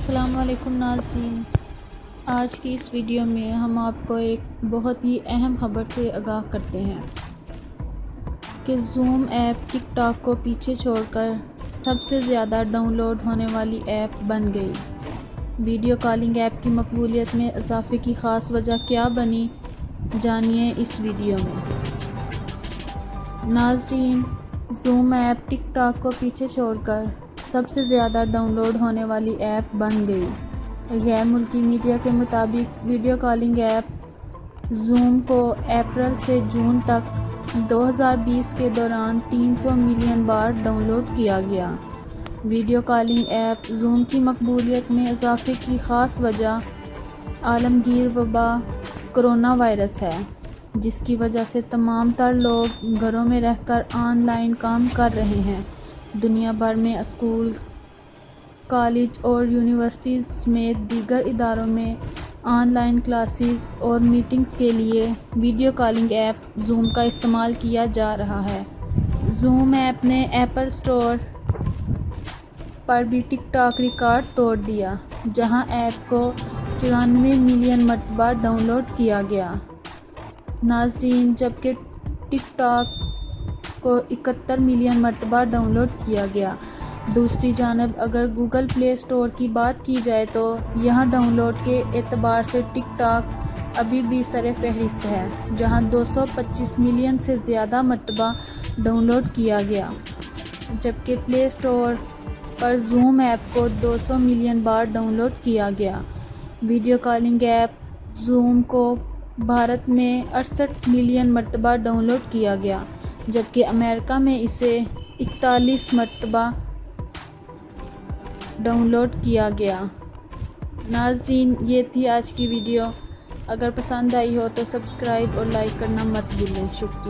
السلام علیکم ناظرین، آج کی اس ویڈیو میں ہم آپ کو ایک بہت ہی اہم خبر سے آگاہ کرتے ہیں کہ زوم ایپ ٹک ٹاک کو پیچھے چھوڑ کر سب سے زیادہ ڈاؤن لوڈ ہونے والی ایپ بن گئی۔ ویڈیو کالنگ ایپ کی مقبولیت میں اضافے کی خاص وجہ کیا بنی، جانیے اس ویڈیو میں۔ ناظرین، زوم ایپ ٹک ٹاک کو پیچھے چھوڑ کر سب سے زیادہ ڈاؤن لوڈ ہونے والی ایپ بن گئی۔ غیر ملکی میڈیا کے مطابق ویڈیو کالنگ ایپ زوم کو اپریل سے جون تک 2020 کے دوران 300 ملین بار ڈاؤن لوڈ کیا گیا۔ ویڈیو کالنگ ایپ زوم کی مقبولیت میں اضافے کی خاص وجہ عالمگیر وبا کورونا وائرس ہے، جس کی وجہ سے تمام تر لوگ گھروں میں رہ کر آن لائن کام کر رہے ہیں۔ دنیا بھر میں اسکول، کالج اور یونیورسٹیز سمیت دیگر اداروں میں آن لائن کلاسز اور میٹنگز کے لیے ویڈیو کالنگ ایپ زوم کا استعمال کیا جا رہا ہے۔ زوم ایپ نے ایپل اسٹور پر بھی ٹک ٹاک ریکارڈ توڑ دیا، جہاں ایپ کو 94 ملین مرتبہ ڈاؤن لوڈ کیا گیا۔ ناظرین، جبکہ ٹک ٹاک کو 71 ملین مرتبہ ڈاؤن لوڈ کیا گیا۔ دوسری جانب اگر گوگل پلے اسٹور کی بات کی جائے تو یہاں ڈاؤن لوڈ کے اعتبار سے ٹک ٹاک ابھی بھی سر فہرست ہے، جہاں 225 ملین سے زیادہ مرتبہ ڈاؤن لوڈ کیا گیا، جبکہ پلے اسٹور پر زوم ایپ کو 200 ملین بار ڈاؤن لوڈ کیا گیا۔ ویڈیو کالنگ ایپ زوم کو بھارت میں 68 ملین مرتبہ ڈاؤن لوڈ کیا گیا، جبکہ امریکہ میں اسے 41 مرتبہ ڈاؤن لوڈ کیا گیا۔ ناظرین، یہ تھی آج کی ویڈیو۔ اگر پسند آئی ہو تو سبسکرائب اور لائک کرنا مت بھولیں۔ شکریہ۔